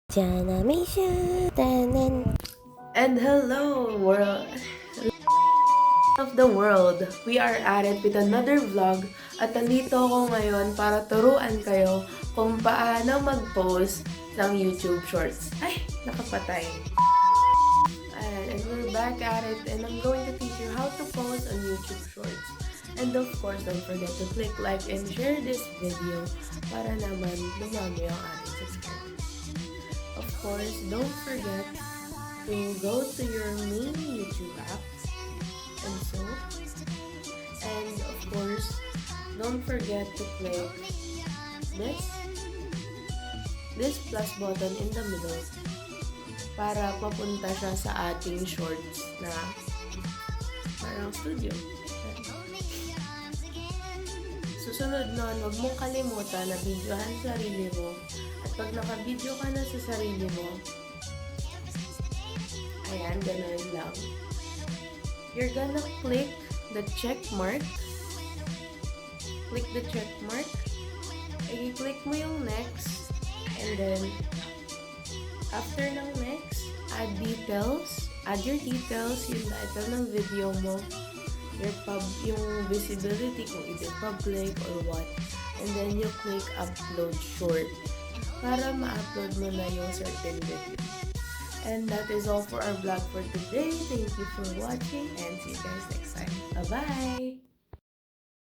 Jana Misha, tanan. And hello, world of the world! We are at it with another vlog at nandito ako ngayon para turuan kayo kung paano mag-post ng YouTube Shorts. Ay, nakapatay. And we're back at it and I'm going to teach you how to post on YouTube Shorts. And of course, don't forget to click like and share this video para naman dumami ang ating subscribers. Of course, don't forget to go to your main YouTube app and of course, don't forget to click this plus button in the middle para papunta siya sa ating shorts na parang studio. Susunod nun, huwag mong kalimutan na videohan sa sarili mo. At pag naka-video ka na sa sarili mo, ayan, ganun lang. You're gonna click the check mark. Click the check mark. I-click mo yung next. And then, after ng next, add details. Add your details, yung title ng video mo. Yung visibility, kung either public or what. And then, you click upload short para ma-upload mo na yung certain video. And that is all for our vlog for today. Thank you for watching and see you guys next time. Bye-bye!